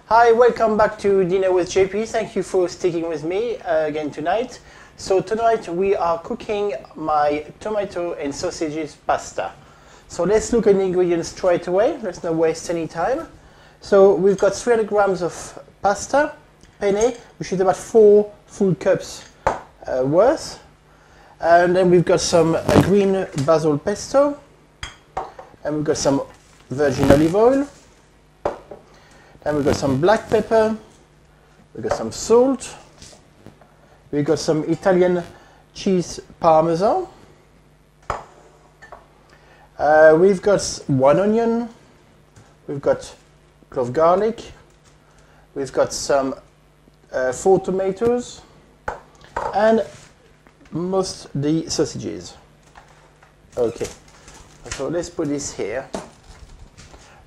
Hi, welcome back to Dinner with JP. Thank you for sticking with me again tonight. So tonight we are cooking my tomato and sausages pasta. So let's look at the ingredients straight away. Let's not waste any time. So we've got 300 grams of pasta, penne, which is about 4 full cups worth. And then we've got some green basil pesto. And we've got some virgin olive oil. Then we've got some black pepper, we've got some salt, we've got some Italian cheese parmesan, we've got 1 onion, we've got clove garlic, we've got some 4 tomatoes, and most the sausages. Okay, so let's put this here.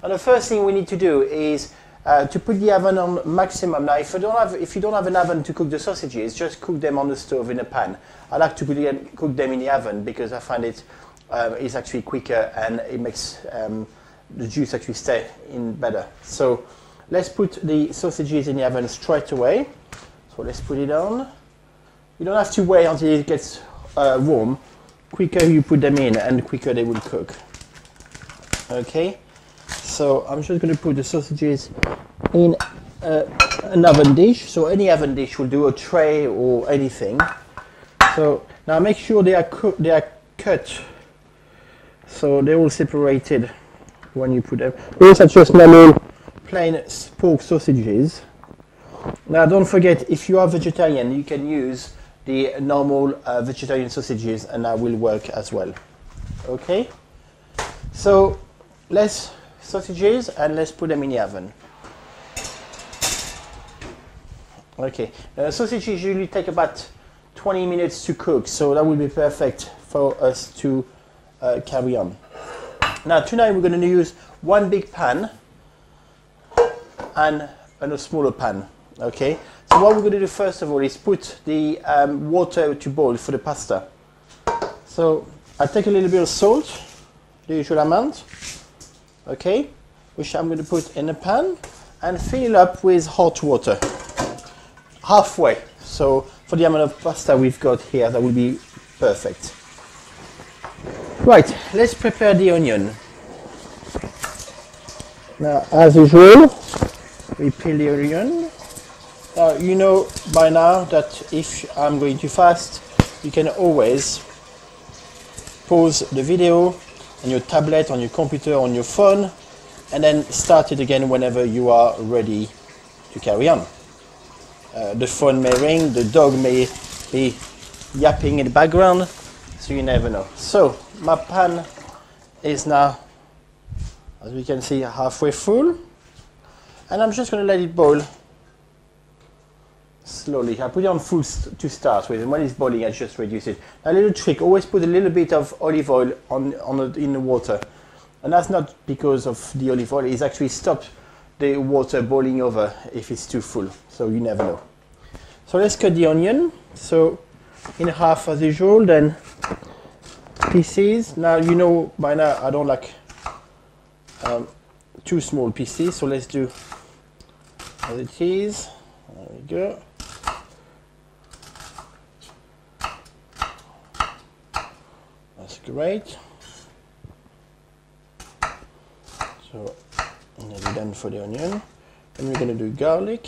And the first thing we need to do is to put the oven on maximum. Now, if you don't have an oven to cook the sausages, just cook them on the stove in a pan. I like to cook them in the oven because I find it is actually quicker and it makes the juice actually stay in better. So let's put the sausages in the oven straight away. So let's put it on. You don't have to wait until it gets warm. Quicker you put them in and quicker they will cook. Okay. So I'm just going to put the sausages in an oven dish. So any oven dish will do, a tray or anything. So now make sure they are cut, so they're all separated when you put them. These are just normal plain pork sausages. Now don't forget, if you are vegetarian, you can use the normal vegetarian sausages, and that will work as well. Okay. So sausages, and let's put them in the oven. Okay, sausages usually take about 20 minutes to cook, so that will be perfect for us to carry on. Now tonight we're going to use 1 big pan and a smaller pan. Okay, so what we're going to do first of all is put the water to boil for the pasta. So I take a little bit of salt, the usual amount. Okay, which I'm going to put in a pan and fill up with hot water, halfway. So for the amount of pasta we've got here, that will be perfect. Right, let's prepare the onion. Now, as usual, we peel the onion. Now, you know by now that if I'm going too fast, you can always pause the video on your tablet, on your computer, on your phone, and then start it again whenever you are ready to carry on. The phone may ring, the dog may be yapping in the background, so you never know. So my pan is now, as we can see, halfway full, and I'm just going to let it boil slowly. I put it on full to start with, and when it's boiling, I just reduce it. A little trick: always put a little bit of olive oil in the water, and that's not because of the olive oil. It's actually stops the water boiling over if it's too full. So you never know. So let's cut the onion. So in half as usual, then pieces. Now you know by now I don't like too small pieces, so let's do as it is. There we go. That's great. So nearly done for the onion. Then we're going to do garlic.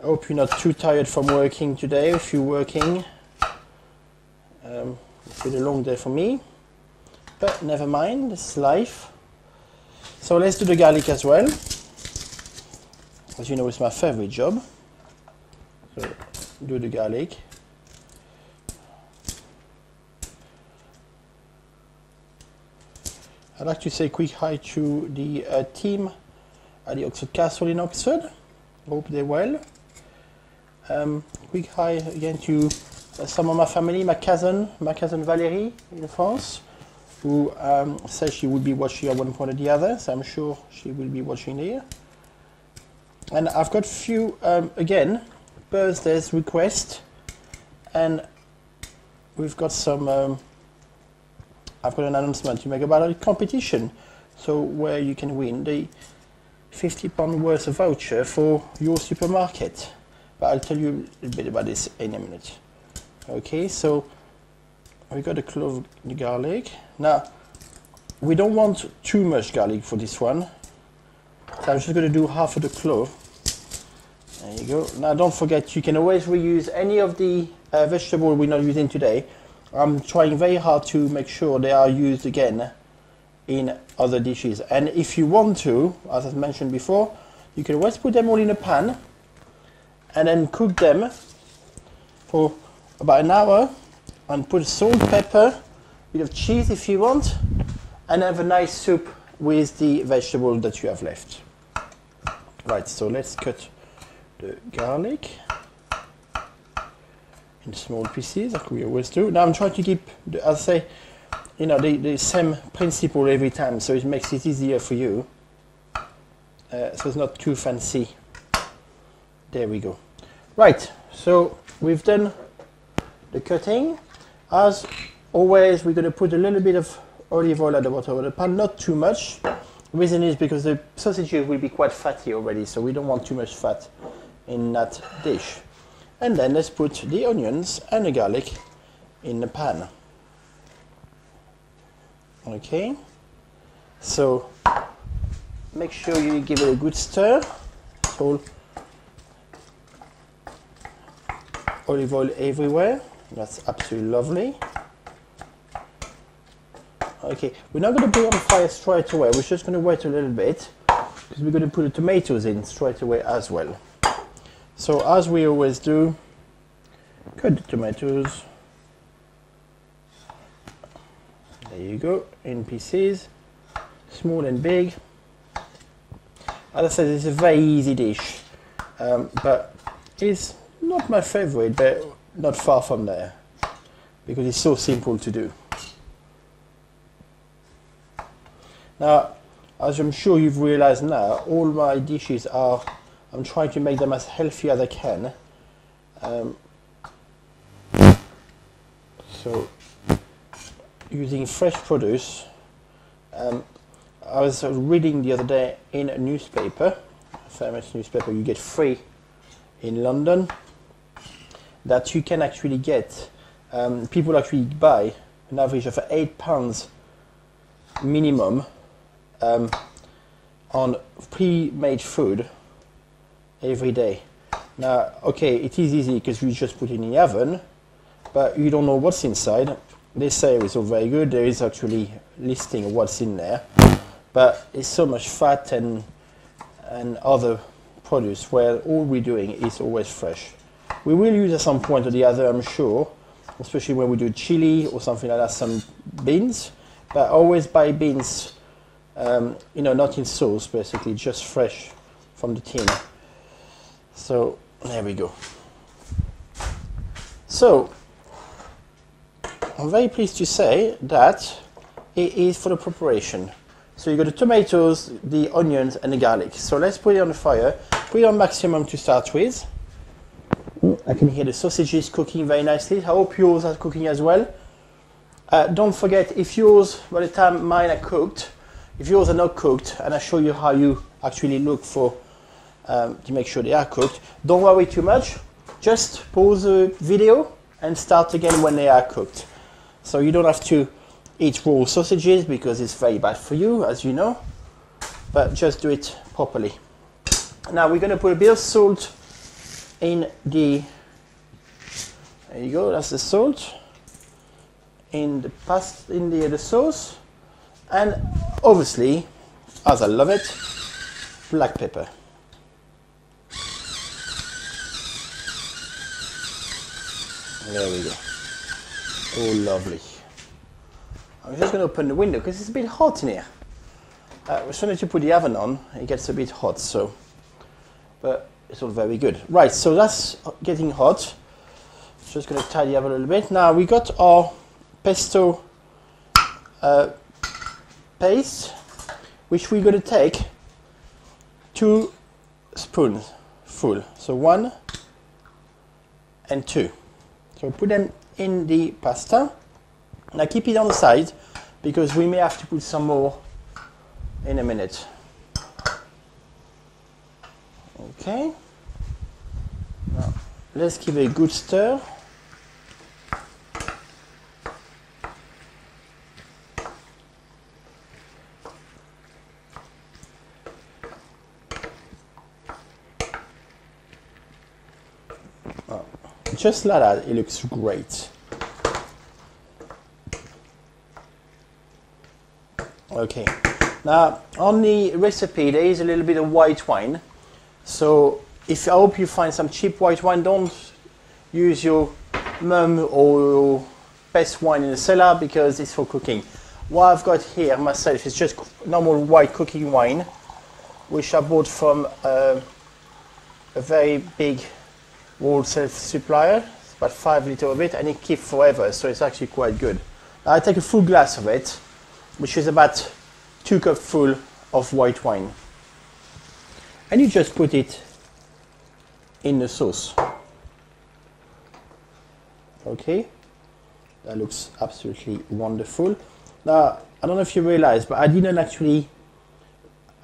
I hope you're not too tired from working today. If you're working, it's been a long day for me, but never mind, it's life. So let's do the garlic as well. As you know, it's my favorite job. So do the garlic. I'd like to say a quick hi to the team at the Oxford Castle in Oxford. Hope they're well. Quick hi again to some of my family, my cousin Valérie in France, who says she will be watching at one point or the other, so I'm sure she will be watching here. And I've got a few, again, birthdays requests, and we've got some, I've got an announcement to make about a competition. so where you can win the £50 worth of voucher for your supermarket. But I'll tell you a bit about this in a minute. Okay, so we got the clove, the garlic. Now, we don't want too much garlic for this one, so I'm just going to do half of the clove. There you go. Now, don't forget, you can always reuse any of the vegetable we're not using today. I'm trying very hard to make sure they are used again in other dishes. And if you want to, as I mentioned before, you can always put them all in a pan and then cook them for about an hour and put salt, pepper, a bit of cheese if you want, and have a nice soup with the vegetable that you have left. Right, so let's cut the garlic in small pieces like we always do. Now I'm trying to keep, I'll say, you know, the same principle every time, so it makes it easier for you. So it's not too fancy. There we go. Right, so we've done the cutting. As always, we're going to put a little bit of olive oil at the bottom of the pan, not too much. The reason is because the sausages will be quite fatty already, so we don't want too much fat in that dish. And then let's put the onions and the garlic in the pan. Okay, so make sure you give it a good stir. It's all olive oil everywhere. That's absolutely lovely. Okay, we're not going to put it on fire straight away. We're just going to wait a little bit because we're going to put the tomatoes in straight away as well. So as we always do, cut the tomatoes. There you go, in pieces, small and big. As I said, it's a very easy dish, but it's not my favorite, but not far from there, because it's so simple to do. Now, as I'm sure you've realized now, all my dishes are, I'm trying to make them as healthy as I can. So, using fresh produce. I was reading the other day in a newspaper, a famous newspaper you get free in London, that you can actually get, people actually buy an average of £8 minimum on pre-made food every day. Now, okay, it is easy because you just put it in the oven, but you don't know what's inside. They say it's all very good. There is actually listing of what's in there, but it's so much fat and other produce where all we're doing is always fresh. We will use at some point or the other, I'm sure, especially when we do chili or something like that, some beans, but always buy beans, you know, not in sauce, basically, just fresh from the tin. So there we go. So I'm very pleased to say that it is for the preparation. So you got the tomatoes, the onions and the garlic. So let's put it on the fire, put it on maximum to start with. I can hear the sausages cooking very nicely. I hope yours are cooking as well. Don't forget, if yours, by the time mine are cooked, if yours are not cooked, and I show you how you actually look for to make sure they are cooked, don't worry too much. Just pause the video and start again when they are cooked. So you don't have to eat raw sausages because it's very bad for you, as you know, but just do it properly. Now we're going to put a bit of salt in the, there you go, that's the salt, in the pasta, in the sauce, and obviously, as I love it, black pepper. There we go. Oh, lovely. I'm just going to open the window because it's a bit hot in here. As soon as you put the oven on, it gets a bit hot, so, but it's all very good. Right, so that's getting hot. Just going to tidy up a little bit. Now we got our pesto paste, which we're going to take 2 spoons full. So 1 and 2. So put them in the pasta. Now keep it on the side because we may have to put some more in a minute. Okay. Now, let's give it a good stir. Just like that, it looks great. Okay, now on the recipe there is a little bit of white wine. So I hope you find some cheap white wine. Don't use your mum or your best wine in the cellar because it's for cooking. What I've got here myself is just normal white cooking wine, which I bought from a very big wholesale supplier. It's about 5 liters of it, and it keeps forever, so it's actually quite good. Now I take a full glass of it, which is about 2 cups full of white wine. And you just put it in the sauce. Okay, that looks absolutely wonderful. Now, I don't know if you realize, but I didn't actually,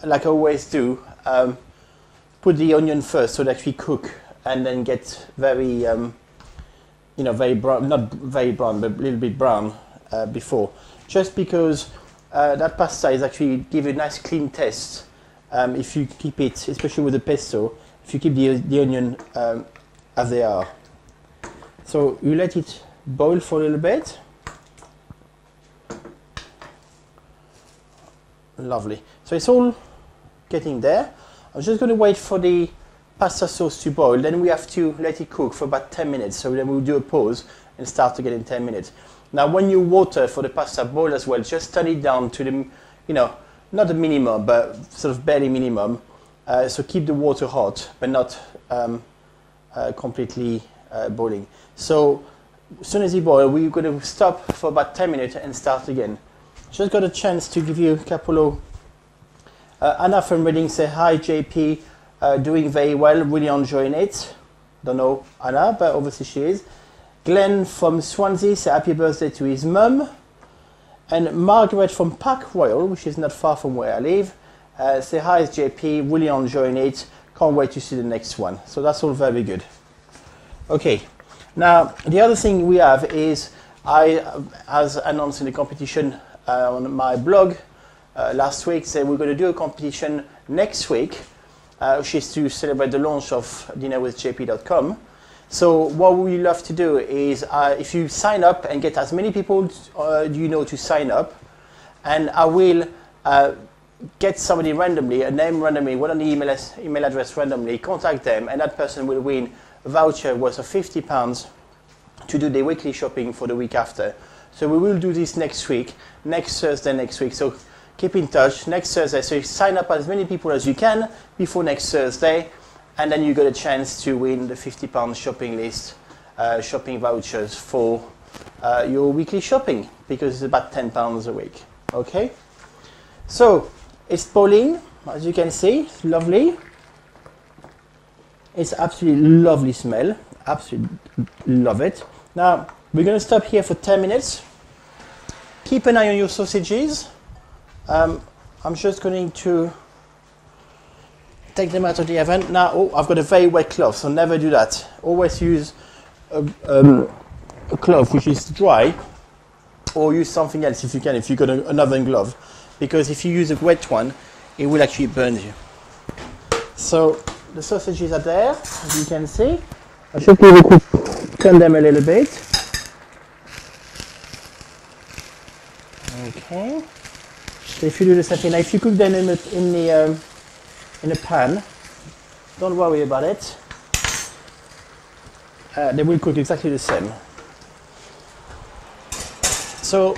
like I always do, put the onion first so that we cook and then get very, very brown, not very brown, but a little bit brown before. Just because that pasta is actually give a nice clean taste if you keep it, especially with the pesto, if you keep the onion as they are. So you let it boil for a little bit. Lovely. So it's all getting there. I'm just going to wait for the pasta sauce to boil. Then we have to let it cook for about 10 minutes. So then we'll do a pause and start again in 10 minutes. Now, when you water for the pasta boil as well, just turn it down to the, not the minimum, but sort of barely minimum. So keep the water hot, but not completely boiling. So as soon as it boils, we're going to stop for about 10 minutes and start again. Just got a chance to give you a couple of... Anna from Reading say, hi JP, doing very well, really enjoying it. Don't know Anna, but obviously she is. Glenn from Swansea say happy birthday to his mum. And Margaret from Park Royal, which is not far from where I live, say hi JP, really enjoying it. Can't wait to see the next one. So that's all very good. Okay, now the other thing we have is, as announced in the competition on my blog last week, say we're going to do a competition next week, which is to celebrate the launch of dinnerwithjp.com. So what we love to do is if you sign up and get as many people to sign up, and I will get somebody randomly, a name randomly, one on the email address randomly, contact them, and that person will win a voucher worth of £50 to do their weekly shopping for the week after. So we will do this next week, next Thursday next week. So keep in touch next Thursday. So you sign up as many people as you can before next Thursday, and then you get a chance to win the £50 shopping list, shopping vouchers for your weekly shopping, because it's about £10 a week. Okay? So it's boiling, as you can see, it's lovely. It's absolutely lovely smell, absolutely love it. Now we're going to stop here for 10 minutes. Keep an eye on your sausages. I'm just going to take them out of the oven. Now, I've got a very wet cloth, so never do that. Always use a cloth which is dry, or use something else if you can, if you've got an oven glove, because if you use a wet one, it will actually burn you. So the sausages are there, as you can see. I should give a quick turn them a little bit. Okay. So if you do the same thing, now if you cook them in a pan, don't worry about it. They will cook exactly the same. So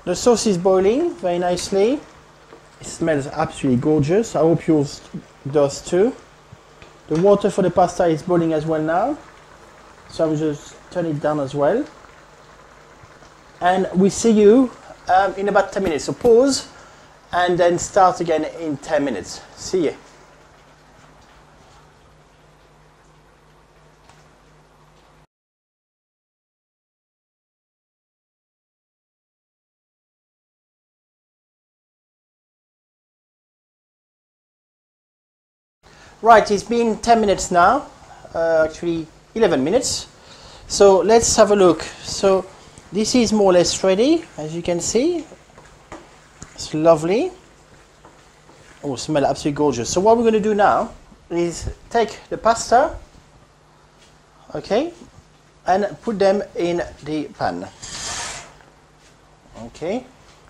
the sauce is boiling very nicely. It smells absolutely gorgeous. I hope yours does too. The water for the pasta is boiling as well now. So I will just turn it down as well. And we see you in about 10 minutes. So pause and then start again in 10 minutes. See you. Right, it's been 10 minutes now, actually 11 minutes. So let's have a look. So this is more or less ready, as you can see. It's lovely. Oh, smell absolutely gorgeous. So what we're going to do now is take the pasta, okay, and put them in the pan. Okay,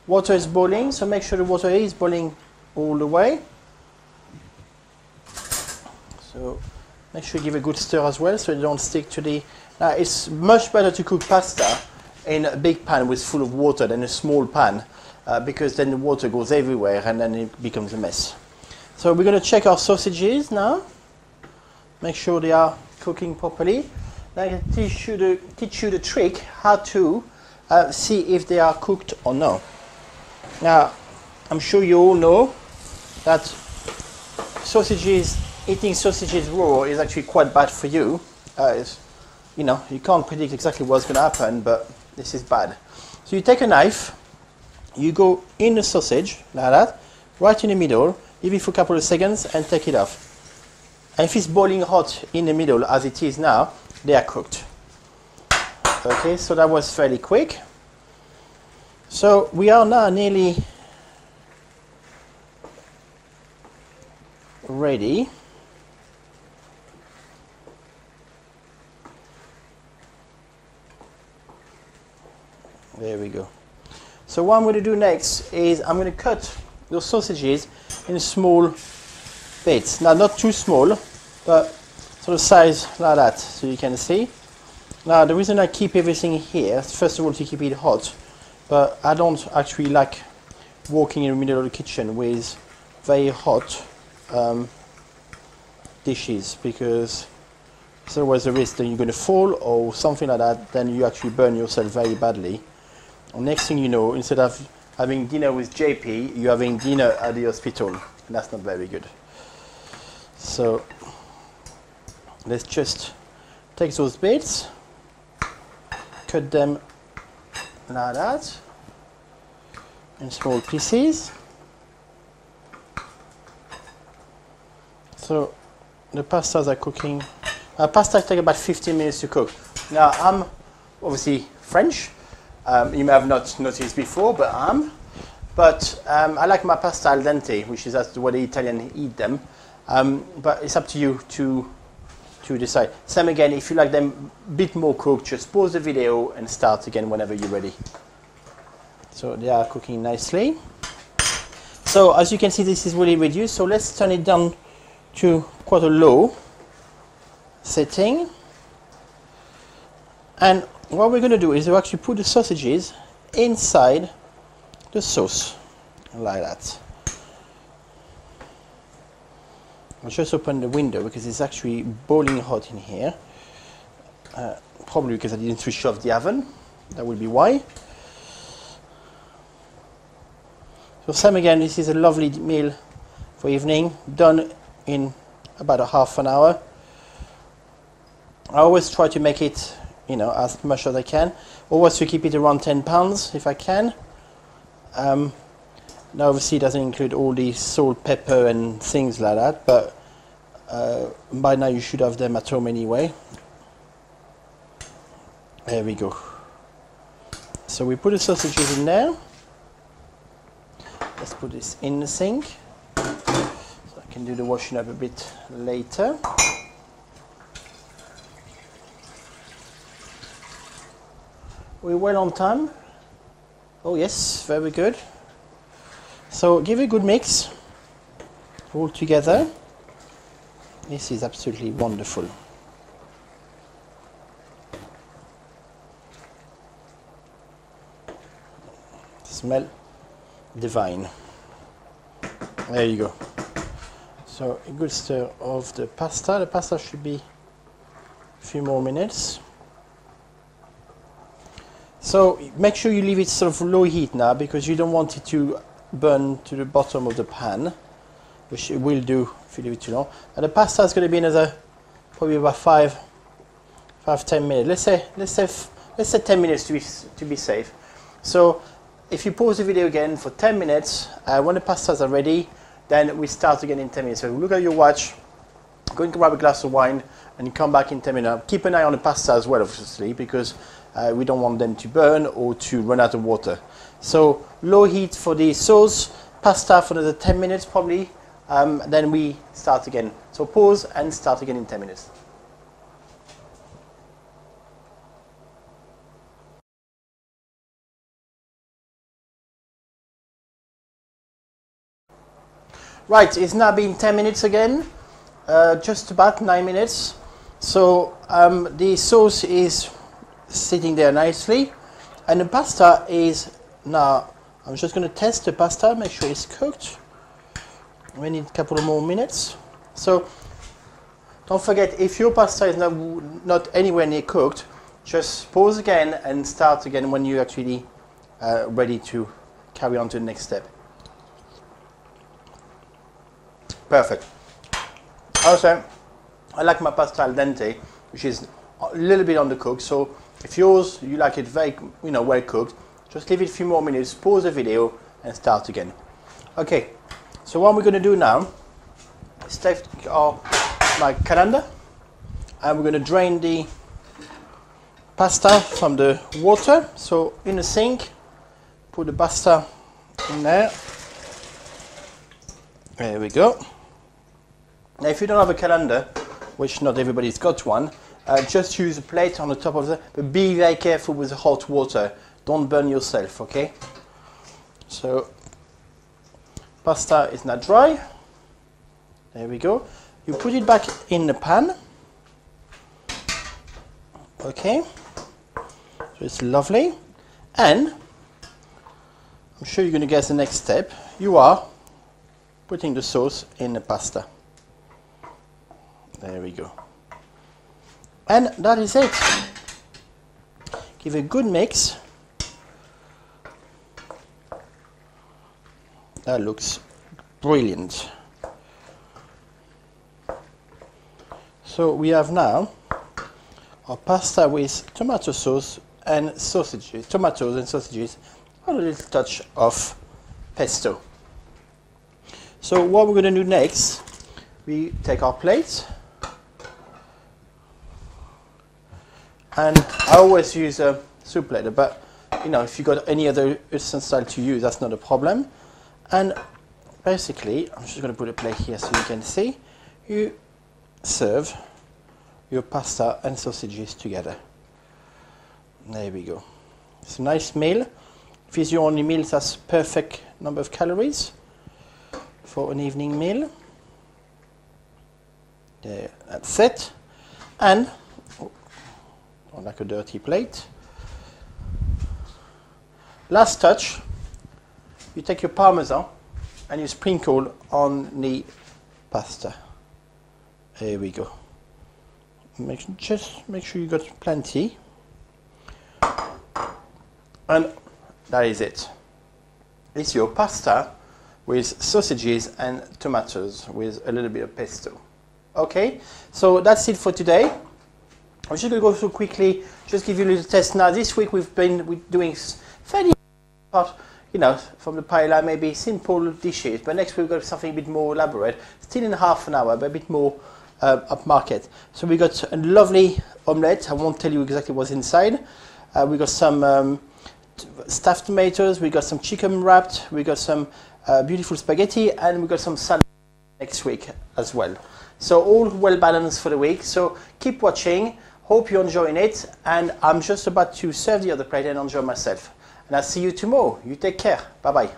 water is boiling, so make sure the water is boiling all the way. So make sure you give a good stir as well, so you don't stick to the... Now it's much better to cook pasta in a big pan with full of water than a small pan, because then the water goes everywhere and then it becomes a mess. So we're going to check our sausages now. Make sure they are cooking properly. Now I can teach you the trick how to see if they are cooked or not. Now I'm sure you all know that eating sausages raw is actually quite bad for you. You know, you can't predict exactly what's going to happen, but this is bad. So you take a knife, you go in the sausage like that, right in the middle, leave it for a couple of seconds and take it off. And if it's boiling hot in the middle as it is now, they are cooked. Okay, so that was fairly quick. So we are now nearly ready. There we go. So what I'm going to do next is I'm going to cut those sausages in small bits. Now not too small, but sort of size like that, so you can see. Now the reason I keep everything here is first of all to keep it hot, but I don't actually like walking in the middle of the kitchen with very hot dishes, because there's always a risk that you're going to fall or something like that, then you actually burn yourself very badly. And next thing you know, instead of having dinner with JP, you're having dinner at the hospital, and that's not very good. So let's just take those bits, cut them like that in small pieces. So the pastas are cooking. Pasta take about 15 minutes to cook. Now I'm obviously French. You may have not noticed before, but I like my pasta al dente, which is that's the way the Italians eat them. But it's up to you to decide. Same again, if you like them a bit more cooked, just pause the video and start again whenever you're ready. So they are cooking nicely. So as you can see, this is really reduced. So let's turn it down to quite a low setting. And what we're going to do is we'll actually put the sausages inside the sauce, like that. I'll just open the window because it's actually boiling hot in here. Probably because I didn't switch off the oven. That would be why. So same again, this is a lovely meal for evening, done in about a half an hour. I always try to make it, you know, as much as I can. Always to keep it around 10 pounds if I can. Now obviously it doesn't include all the salt, pepper and things like that, but by now you should have them at home anyway. There we go. So we put the sausages in there. Let's put this in the sink, so I can do the washing up a bit later. We're well on time. Oh yes, very good. So give it a good mix all together. This is absolutely wonderful. Smell divine. There you go. So a good stir of the pasta. The pasta should be a few more minutes. So make sure you leave it sort of low heat now, because you don't want it to burn to the bottom of the pan, which it will do if you leave it too long. And the pasta is going to be another probably about 5-10 minutes. Let's say 10 minutes to be safe. So if you pause the video again for 10 minutes, when the pastas are ready, then we start again in 10 minutes. So look at your watch. Go and grab a glass of wine and come back in 10 minutes. Keep an eye on the pasta as well, obviously, because we don't want them to burn or to run out of water. So low heat for the sauce, pasta for another 10 minutes probably, then we start again. So pause and start again in 10 minutes. Right, it's now been 10 minutes again, just about 9 minutes. So the sauce is sitting there nicely, and the pasta is now, I'm just going to test the pasta, make sure it's cooked. We need a couple of more minutes. So don't forget, if your pasta is not anywhere near cooked, just pause again and start again when you're actually ready to carry on to the next step. Perfect. Also, I like my pasta al dente, which is a little bit undercooked. So if yours, you like it very, well cooked, just leave it a few more minutes, pause the video and start again. Okay, so what we're going to do now is take my calendar and we're going to drain the pasta from the water. So in the sink, put the pasta in there. There we go. Now if you don't have a calendar, which not everybody's got one, just use a plate on the top of it, but be very careful with the hot water. Don't burn yourself, okay? So, pasta is now dry. There we go. You put it back in the pan. Okay. So it's lovely. And, I'm sure you're going to guess the next step. You are putting the sauce in the pasta. There we go. And that is it. Give a good mix. That looks brilliant. So we have now our pasta with tomato sauce and sausages, tomatoes and sausages, and a little touch of pesto. So what we're going to do next, we take our plate, and I always use a soup platter, but if you got any other utensil to use, that's not a problem. And basically, I'm just going to put a plate here so you can see, you serve your pasta and sausages together. There we go. It's a nice meal. If it's your only meal, that's perfect number of calories for an evening meal. There, that's it. And, not like a dirty plate. Last touch. You take your parmesan and you sprinkle on the pasta. There we go. Just make sure you got plenty. And that is it. It's your pasta with sausages and tomatoes with a little bit of pesto. Okay, so that's it for today. I'm just going to go through quickly, just give you a little test. Now this week we're doing fairly hot, from the paella, maybe simple dishes, but next we've got something a bit more elaborate, still in half an hour, but a bit more upmarket. So we got a lovely omelette. I won't tell you exactly what's inside. We got some stuffed tomatoes, we got some chicken wrapped, we got some beautiful spaghetti, and we got some salad next week as well. So all well balanced for the week. So keep watching. Hope you're enjoying it, and I'm just about to serve the other plate and enjoy myself. And I'll see you tomorrow. You take care. Bye bye.